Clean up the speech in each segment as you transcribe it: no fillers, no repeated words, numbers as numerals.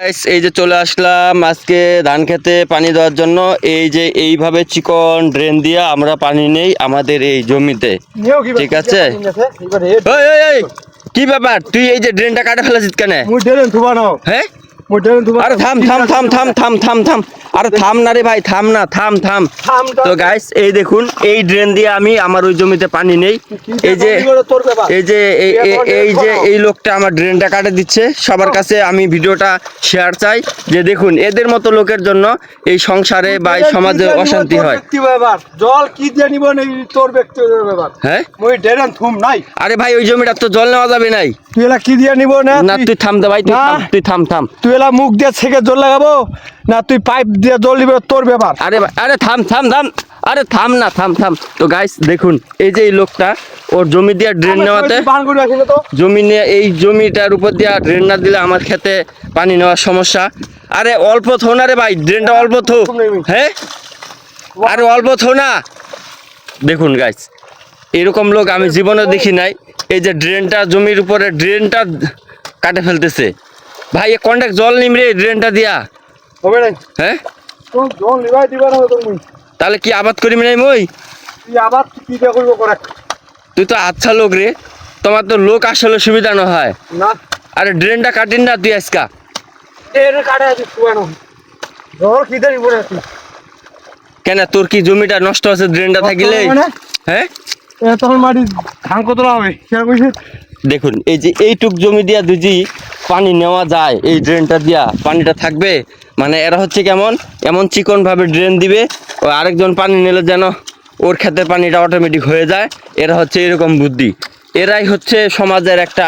এই যে চলে আসলাম আজকে ধান খেতে পানি দেওয়ার জন্য। এই যে এইভাবে চিকন ড্রেন দিয়ে আমরা পানি নেই আমাদের এই জমিতে, ঠিক আছে? কি ব্যাপার, তুই এই যে ড্রেনটা কাটে ফেলেছিস কেন? হ্যাঁ, আরে থাম থাম থাম থাম থাম থাম থাম, আরে থাম না রে ভাই, থাম না, থাম থাম। তো গাইস এই দেখুন, এই ড্রেন দিয়ে আমি আমার ওই জমিতে পানি নেই। এই যে এই লোকটা আমার ড্রেনটা কাটে দিচ্ছে। সবার কাছে আমি ভিডিওটা শেয়ার চাই যে দেখুন, এদের মতো লোকের জন্য এই সংসারে বা এই সমাজে অশান্তি হয়। জল কি দিয়ে নিব তোর ব্যক্তিগত ব্যাপার। হ্যাঁ, ওই ড্রেন থুম নাই। আরে ভাই ওই জমিটা তো জল নেওয়া যাবে নাই। তুই এলা কি দিয়ে নিব না? তুই থাম দে ভাই, তুই থাম থাম। তুই এলা মুখ দিয়ে ছেঁকে জল লাগাবো না তুই পাইপ দিয়ে জল নিবে, তোর ব্যাপার। আরে থাম থাম থাম, আরে থাম না, থাম থাম। তো গাইস দেখুন, এই যে এই লোকটা ওর জমি দিয়ে ড্রেন নেওয়াতে, জমি নিয়ে এই জমিটার উপর দিয়ে ড্রেন না দিলে আমার খেতে পানি নেওয়ার সমস্যা। আরে অল্প থো না রে ভাই, ড্রেনটা অল্প থো। হ্যাঁ, আরে অল্প থো না। দেখুন গাইস, এরকম লোক আমি জীবনে দেখি নাই। এই যে ড্রেনটা জমির উপরে ড্রেনটা কাটে ফেলতেছে। ভাই এ কন্ট্যাক্ট জল নিমরে ড্রেনটা দিয়া হবে না। হ্যাঁ, জল নিবাই দিবা না তুমি। তাহলে কি আবাদ করিম নাই মই? তুই আবাদ কি দিয়ে করবো করে? তুই তো আচ্ছা লোক রে, তোমার তো লোক আসলে সুবিধা না হয় না। আরে ড্রেনটা কাটিন না তুই আজকা। এর কাটে আছে শুয়ানো। জল কি দিয়ে নিব না তুই? কেন, তোর কি জমিটা নষ্ট আছে ড্রেনটা থাকিলে? হ্যাঁ, তখন মাটি ধান কতলা হবে সেটা কইছে। দেখুন এই যে এইটুক জমি দিয়া যদি পানি নেওয়া যায়, এই ড্রেনটা দিয়া পানিটা থাকবে। মানে এরা হচ্ছে কেমন, এমন চিকন ভাবে ড্রেন দিবে, ও আরেকজন পানি নিলে যেন ওর ক্ষেতের পানিটা অটোমেটিক হয়ে যায়। এরা হচ্ছে এরকম বুদ্ধি। এরাই হচ্ছে সমাজের একটা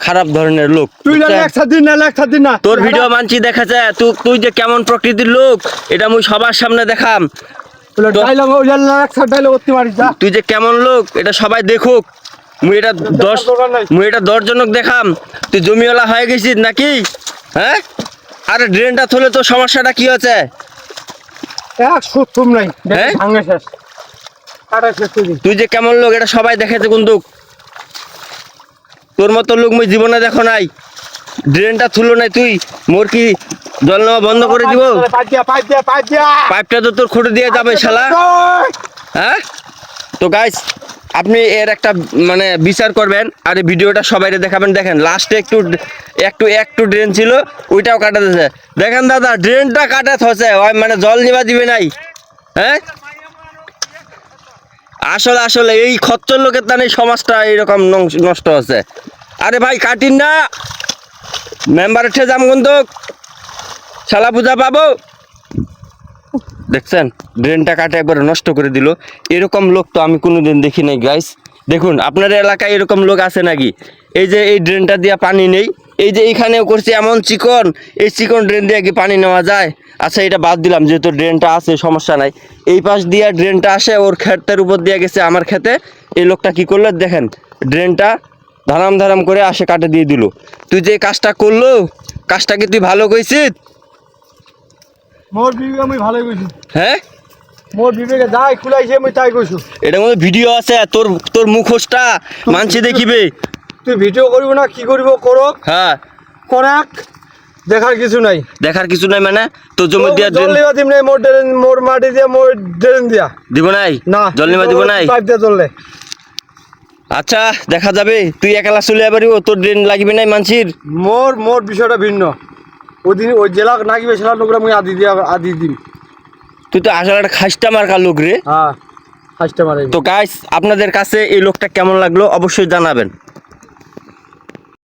খারাপ ধরনের লোক। তোর ভিডিও মানছি দেখা যায়, তুই যে কেমন প্রকৃতির লোক এটা মুই সবার সামনে দেখাম। তুই যে কেমন লোক এটা সবাই দেখুক। মুই এটা 10 জনক দেখাম তুই জমিওয়ালা হয়ে গেছিস নাকি? হ্যাঁ, আরে ড্রেনটা থলে তোর সমস্যাটা কি হচ্ছে? তুই যে কেমন লোক এটা সবাই দেখেছে কিন্তু তোর মতো লোক মুই জীবনে দেখো নাই। ড্রেনটা থুলো নাই তুই, মোর কি জল নেওয়া বন্ধ করে দিব? পাইপটা তো তোর খুঁটে দিয়ে যাবে শালা। হ্যাঁ, তো গাইস আপনি এর একটা মানে বিচার করবেন আর এই ভিডিওটা সবাই দেখাবেন। দেখেন লাস্টে একটু ড্রেন ছিল, ওইটাও কাটা দিয়েছে। দেখেন দাদা, ড্রেনটা কাটা হচ্ছে, মানে জল নিবা দিবে নাই। হ্যাঁ, আসলে এই খচ্চর লোকের তানে সমাজটা এইরকম নষ্ট হচ্ছে। আরে ভাই কাটিন না, মেম্বার উঠে যাম কিন্তু শালা পূজা পাবো। দেখছেন ড্রেনটা কাটে একবার নষ্ট করে দিল। এরকম লোক তো আমি কোনোদিন দেখি নাই গাইস। দেখুন আপনার এলাকায় এরকম লোক আছে নাকি? এই যে এই ড্রেনটা দিয়ে পানি নেই, এই যে এইখানেও করছে এমন চিকন, এই চিকন ড্রেন দিয়ে কি পানি নেওয়া যায়? আচ্ছা এটা বাদ দিলাম, যেহেতু ড্রেনটা আছে সমস্যা নাই। এই পাশ দিয়ে ড্রেনটা আসে ওর ক্ষেতের উপর দিয়ে গেছে আমার ক্ষেতে। এই লোকটা কি করলো দেখেন, ড্রেনটা ধারাম করে আসে কাটে দিয়ে দিল। তুই যে কাজটা করলো, কাজটা কি তুই ভালো কইছিস? মোর বিবেকে আমি ভালোই কইছি। হ্যাঁ, মোর বিবেকে যাই খুলাইছে আমি তাই কইছো। এটার মধ্যে ভিডিও আছে, তোর মুখোশটা মানছি দেখিবে। তুই ভিডিও করবি না কি করবো করো। হ্যাঁ, করাক, দেখার কিছু নাই। দেখার কিছু নাই মানে তোর জমি দিয়া জল নিবা দিম নাই, মোর মাটি দিয়া মোর ড্রেন দিয়া দিব নাই? না, জল নিবা দিব নাই? পাইপ দিয়া জললে আচ্ছা দেখা যাবে। তুই একলা চলে যাবারিও, তোর ড্রেন লাগবে নাই মানছির। মোর বিষয়টা ভিন্ন। ওদিন ওই জেলা নাগিবে সেলা নোংরা মুই আদি দিম। তুই তো আসলে একটা খাইস্টা মার্কা লোক রে। হ্যাঁ, খাইস্টা মারে। তো গাইস আপনাদের কাছে এই লোকটা কেমন লাগলো অবশ্যই জানাবেন।